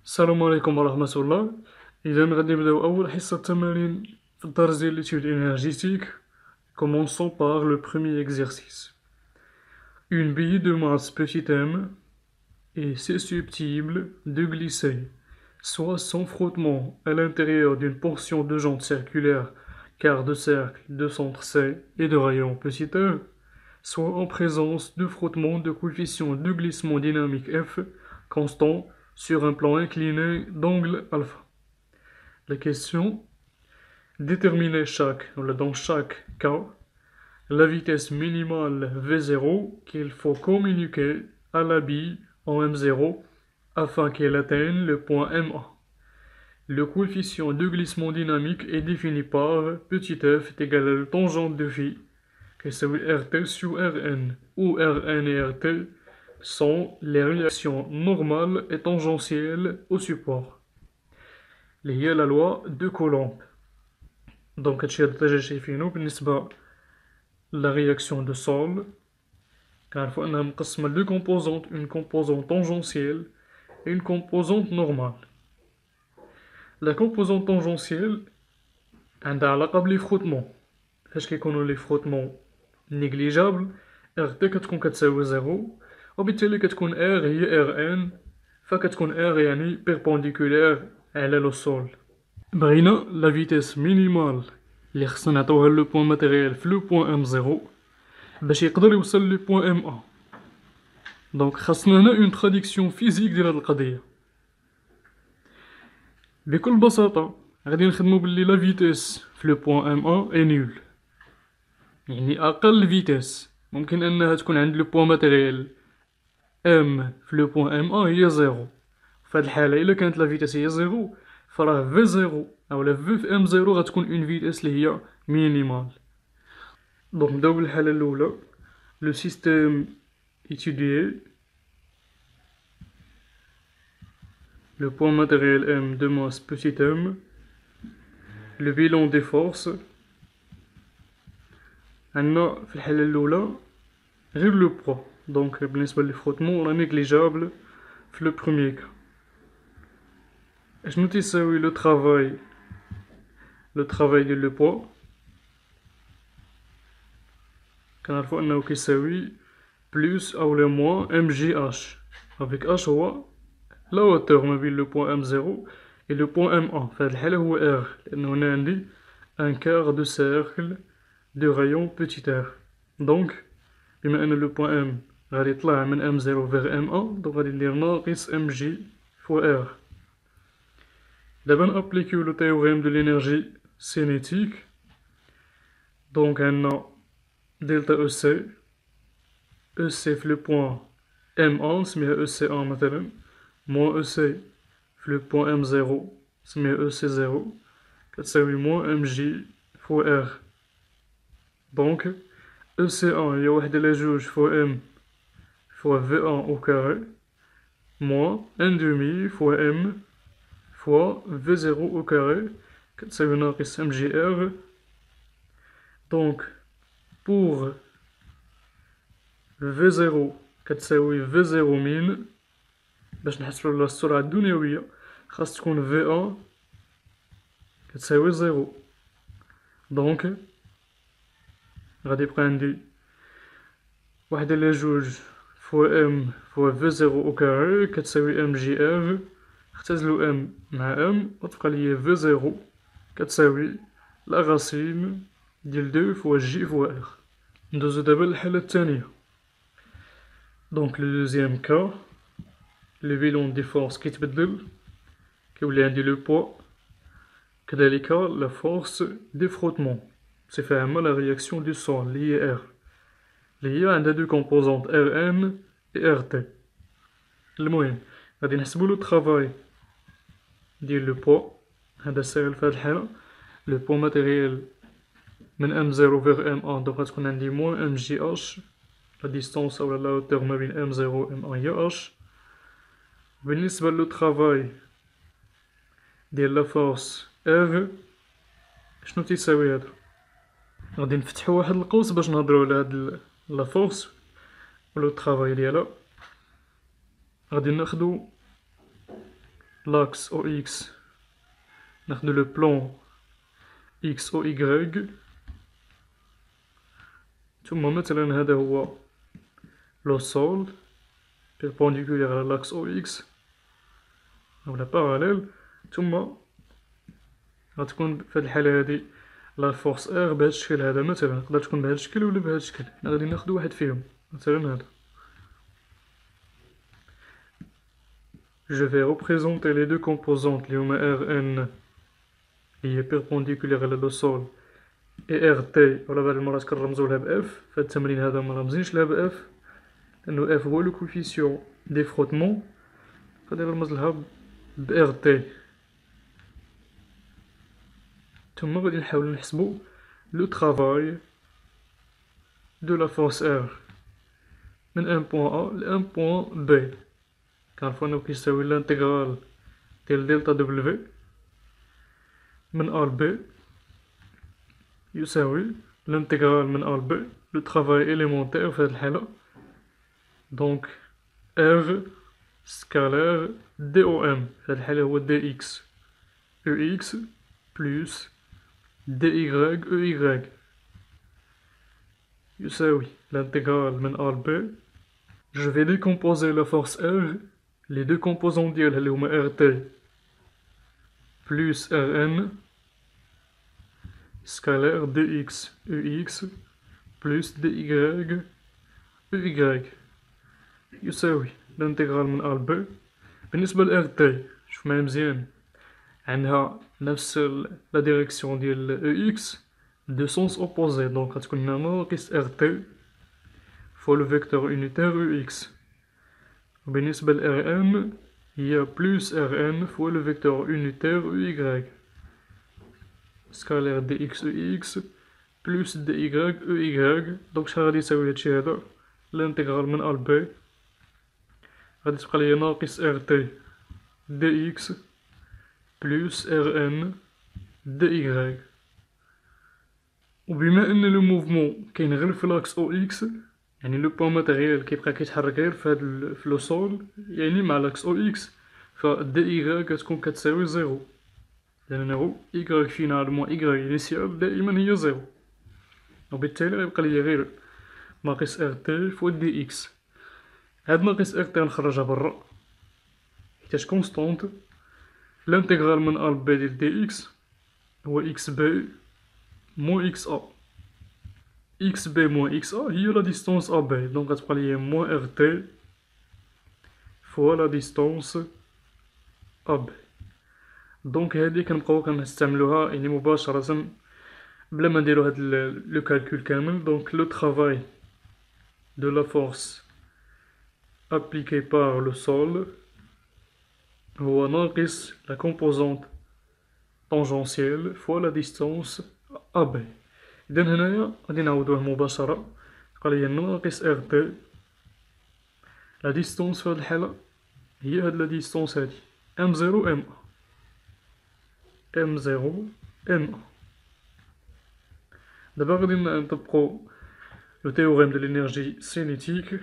السلام عليكم ورحمة الله. إذا غادي نبداو أول حصة تمارين في الدرس ديال l'étude énergétique. Commençons par le premier exercice. Une bille de masse petit m est susceptible de glisser soit sans frottement à l'intérieur d'une portion de jante circulaire, quart de cercle de centre C et de rayon petit e, soit en présence de frottement de coefficient de glissement dynamique F constant sur un plan incliné d'angle alpha. La question: déterminer dans chaque cas la vitesse minimale V0 qu'il faut communiquer à la bille en M0 afin qu'elle atteigne le point MA. Le coefficient de glissement dynamique est défini par petit f est égal à la tangente de phi, qui est RT sur Rn, où Rn et RT sont les réactions normales et tangentielles au support. اللي هي la loi de Coulomb. Donc هادشي هاد ديجا شايفينو بالنسبة la réaction de sol. كنعرفو أنها مقسمة deux composantes, une composante tangentielle et une composante normale. La composante tangentielle عندها علاقة بلي فروتمون. فاش كيكونو لي فروتمون نيجليجابل RT كتكون كتساوي زيرو، وبالتالي كتكون R هي Rn، فكتكون R يعني بيربونديكولير على لو سول. بغينا لا فيتيس مينيمال اللي خصنا نعطيوها لو بوين ماتيريال في لو بوين ام زيرو باش يقدر يوصل لو بوين ام ا. دونك خاصنا هنا اون تراديكسيون فيزيك ديال هاد القضيه. بكل بساطه غادي نخدمو بلي لا فيتيس في لو بوين ام ا اي نول، يعني اقل فيتيس ممكن انها تكون عند لو بوين ماتيريال ام في لو بوين ام ا هي زيرو. في هاد الحاله الا كانت لا فيتيس هي زيرو فراه في زيرو او لا في ام زيرو غتكون اون فيتيس اللي هي مينيمال. دونك نبداو بالحاله الاولى. لو سيستيم étudié, le point matériel M de masse petit m, le bilan des forces. عندنا في الحالة الأولى غير لو بوا، دونك بالنسبة للفروتمون راه نيجليجابل في لو بروميي كا. اشنو تيساوي لو ترافاي ديال لو بوا؟ كنعرفو أنه كيساوي بلوس أو لو موان ام جي اش، افيك اش هو لا hauteur ما بين لو بوين ام زيرو et لو بوين ام ان. في هاد الحالة هو ار، لأنه هنا عندي ان كار دو سيركل دو رايون بوتيت ار. دونك بما أن لو بوين ام غادي يطلع من ام زيرو فيغ ام ان، دونك غادي ندير ناقص ام جي فوا ار. دابا نابليكيو لو تhéorème de l'énergie cinétique. دونك عندنا دلتا او سي، او سي في لو بوين ام ان نسميها او سي ان مثلا، موان او سي في لو بوين ام زيرو نسميها او سي زيرو، كتساوي موان ام جي فوا ار. دونك او سي ان هي واحد على جوج فوا ام فوا في ان او كاري موان ان دومي فوا ام فوا في زيرو او كاري كتساوي ناقص ام جي ار. دونك بور في زيرو كتساوي في زيرو مين، باش نحسبو السرعة الدنيوية خاص تكون في ان كتساوي زيرو. دونك غادي يبقى عندي واحد على جوج فوا ام فوا في زيرو او كاري كتساوي ام جي ار، اختزلو ام مع ام وتبقى ليا في زيرو كتساوي لا غاسين ديال دو فوا جي فوا ار. ندوزو دابا للحالة الثانية. دونك لو دوزيام كا لو بيلون دي فورس كيتبدل، كيولي عندي لو بوا كذلك لا فورس دي فروتمون بصفة عامة لا رياكسيون دو سول اللي هي ار، اللي هي عندها دو كومبوزونت ار ان اي ار تي. المهم غادي نحسبو لو ترافاي ديال لو بوا. هذا ساهل في هاد الحالة، لو بوا ماتيريال من ام زيرو فيغ ام ان، دونك غتكون عندي موان ام جي اش، لا ديستونس أو لا hauteur ما بين ام زيرو و ام ان هي اش. بالنسبة لو ترافاي ديال لا فورس ار شنو تيساوي هذا؟ غادي نفتحو واحد القوس باش نهضرو على هاد لا فورس و لو ترافاي ديالها. غادي ناخدو l'axe OX ناخدو le plan XOY ثم مثلا هذا هو لو سول perpendiculaire على l'axe OX ولا باراليل ثم غتكون في هاد الحالة هادي لا فورس R بهاد الشكل هذا مثلا تقدر تكون بهاد الشكل ولا بهاد الشكل حنا غادي ناخدو واحد فيهم مثلا هذا. Je vais représenter les deux composantes اللي هما Rn اللي هي perpendiculaire على لو سول اي ار تي ولا بعض المرات كنرمزو لها باف. فهاد التمرين هذا مرمزينش لها باف لانه اف هو لو كوفيسيون دي فروتمون غادي نرمز لها بار تي. ثم غادي نحاولو نحسبو لو ترافاي دو لا فورس ار من ان بوان ا ل ان بوان بي. كنعرفو انه كيساوي لانتيغرال ديال دلتا دبليو من ا ل بي يساوي l'intégral من A ل B le travail élémentaire في هاد الحالة donc R scalaire DOM في هاد الحالة هو DX EX plus DY EY يساوي l'intégral من A ل B. Je vais décomposer la force R les deux composants ديالها اللي هما RT plus Rn scalaire dx ex plus dy ey يساوي الانتغرال من A ل B. بالنسبة ل RT شوف معايا مزيان عندها نفس لا ديريكسيون ديال ex دو سونس اوبوزي دونك غتكون هنا ناقص RT فوا لو فيكتور يونيتير ex. وبالنسبة ل Rn هي بلوس Rn فوا لو فيكتور يونيتير y scalaire dx ex plus dy ey. دونك شحال غادي يساوي هادشي هذا الانتغرال من A ل B غادي تبقى ليا ناقص RT dx plus Rn dy. وبما ان لو موفمون كاين غير في لاكس او اكس يعني لو بوان ماتيريال كيبقى كيتحرك غير في هاد في لو سول يعني مع لاكس او اكس فدي اي كتكون كتساوي زيرو لأنه إيكغيك فينال موان إيكغيك إنيسيال دائما هي زيرو وبالتالي غيبقى ليا غير ناقص ار تي فوا دي إكس. هاد ناقص ار تي غنخرجها برا حيتاش كونستونت. الانتيغرال من أ ل بي ديال دي إكس هو إكس بي موان إكس أ. إكس بي موان إكس أ هي لا ديستونس أ بي دونك غتبقى ليا موان ار تي فوا لا ديستونس أ بي. دونك هادي كنبقاو كنستعملوها يعني مباشرة بلا ما نديرو هاد لو كالكول كامل. دونك لو ترافاي دو لا فورس ابليكي بار لو سول هو ناقص لا كومبوزونت طونجونسيال فوا لا ديستونس ا بي. اذا هنايا غادي نعوضوه مباشرة تبقى ليا ناقص ار تي. لا ديستونس في هاد الحالة هي هاد لا ديستونس هادي ام زيرو ام M0 M1. دابا غادي نطبقو لو تhéorème de l'énergie cinétique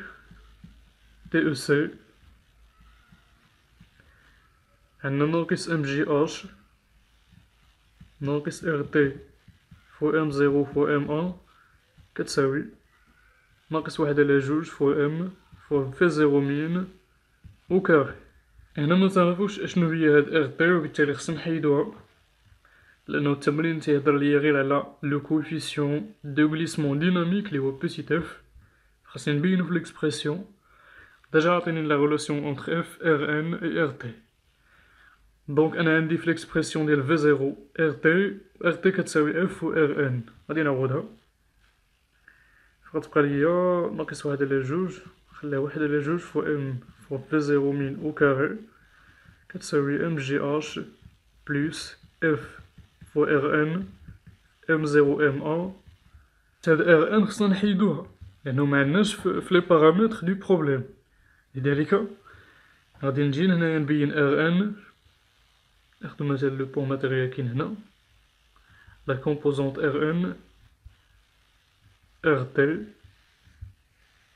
TEC. عندنا ناقص MGH ناقص RT فوا M0 فوا M1 كتساوي ناقص واحد على جوج فوا M فوا في زيرو مين أو كاري. هنا متعرفوش اشنو هي هاد RT وبالتالي خصنا نحيدوها لأنه التمرين تيهضر ليا غير على لو كوفيسيون دو غليسمون ديناميك لي هو بوتيت اف. خاصني نبينو في ليكسبرسيون ديجا عطيني لا ريلاسيون اونتر اف ار ان اي ار تي. دونك انا عندي في ليكسبرسيون ديال في زيرو ار تي كتساوي اف و ار ان غادي نعوضها غتبقى ليا ناقص واحد على جوج نخليها واحد على جوج فوا ام فوا في زيرو مين او كاري كتساوي ام جي اش بلوس اف فوا ار ان ام زيرو ام ان. هاد ار ان خصنا نحيدوها لانه معندناش في لي بارامتر دو بروبليم. لذلك غادي نجي هنايا نبين ار ان ناخدو مثلا لو بون ماتيريال كاين هنا لا كومبوزونت ار ان ار تي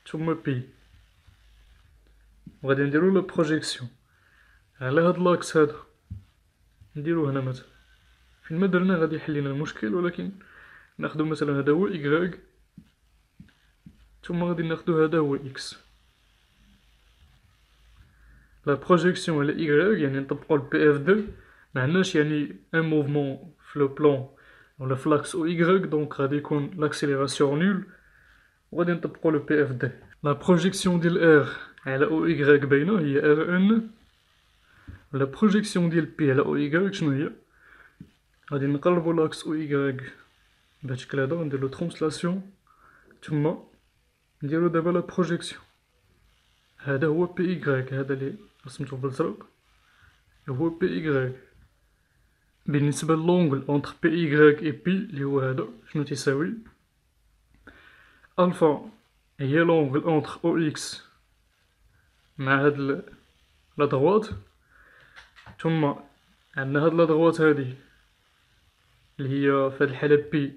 ثم بي وغادي نديرو لا بروجيكسيون على هاد لاكس هذا نديرو هنا مثلا. فين ما درنا غادي يحل لينا المشكل، ولكن ناخدو مثلا هذا هو إكغيك، ثم غادي ناخدو هذا هو إكس. لا بروجيكسيون على إكغيك يعني نطبقو البي اف دو، معناش يعني ان موفمون في لو بلون ولا في لاكس او إكغيك دونك غادي يكون لاكسيليراسيون نول، وغادي نطبقو لو بي اف دو. لا بروجيكسيون ديال ار على او إكغيك باينة هي ار ان. لا بروجيكسيون ديال بي على او إكغيك شنو هي؟ غادي نقلبو لاكس او إكغيك بهاد الشكل هذا ونديرلو ترونسلاسيون، ثم نديرو دابا لا بروجيكسيون. هذا هو بي إكغيك، هذا لي رسمتو بالزرق هو بي إكغيك. بالنسبة للونغل اونتر بي إكغيك اي بي لي هو هذا شنو تيساوي؟ ألفا هي لونغل اونتر او إكس مع هاد لا دغوات، ثم عندنا هاد لا دغوات هادي اللي هي في هاد الحالة بي،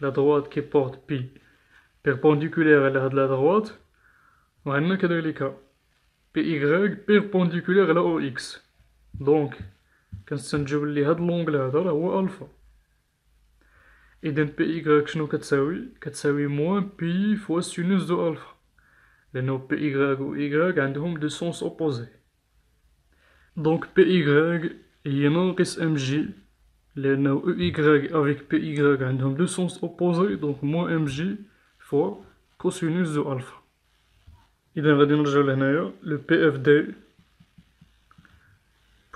لا دغوات كي بورت بي بيربونديكولير على هاد لا دغوات، وعندنا كذلك بي إكغيك بيربونديكولير على او إكس. دونك كنستنتجو بلي هاد لونغل هذا راه هو ألفا. إذن بي إكغيك شنو كتساوي؟ كتساوي موان بي فوا سينوس دو ألفا، لأنو بي إكغيك و إكغيك عندهم دو سونس أوبوزي. دونك بي إكغيك هي ناقص ام جي، لأنه او إكغيك افيك بي إكغيك عندهم دو سونس أوبوزي، دونك موان ام جي فوا كوسينوس دو ألفا. إذا غادي نرجعو لهنايا لو بي اف دي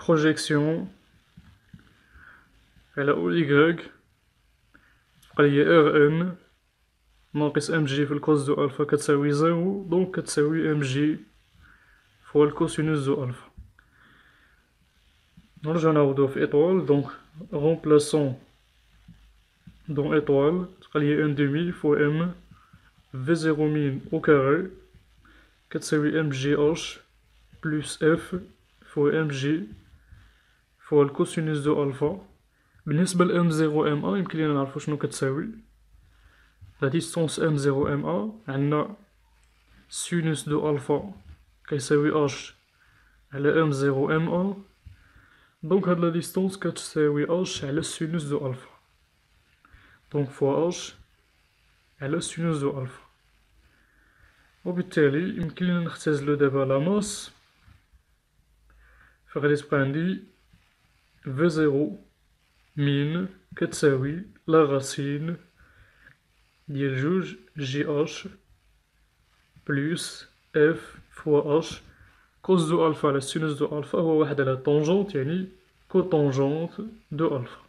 بروجيكسيون على او إكغيك تبقى ليا ار ان ناقص ام جي في الكوس دو ألفا كتساوي زيرو، دونك كتساوي ام جي فوا الكوسينوس دو ألفا. نرجعو نعوضو في إطوال، دونك رومبلاسون دون إطوال تبقى ليا ان دومي فوا ام في زيرو مين أو كاري كتساوي ام جي اش بلوس اف فوا ام جي فوا الكوسينوس دو ألفا. بالنسبة ل ام زيرو ام ا يمكن لينا نعرفو شنو كتساوي. لا ديستونس ام زيرو ام ا عندنا سينوس دو ألفا كيساوي اش على ام زيرو ام ا، دونك هاد لا ديستونس كتساوي اش على سينوس دو ألفا، دونك فوا اش على سينوس دو ألفا. وبالتالي يمكن لينا نختزلو دابا لا ماس، فغادي تبقى عندي في زيرو مين كتساوي لا غاسين ديال جوج جي اش بلوس اف فوا اش كوس دو ألفا على سينوس دو ألفا هو واحد على طونجونت يعني كوطونجونت دو ألفا.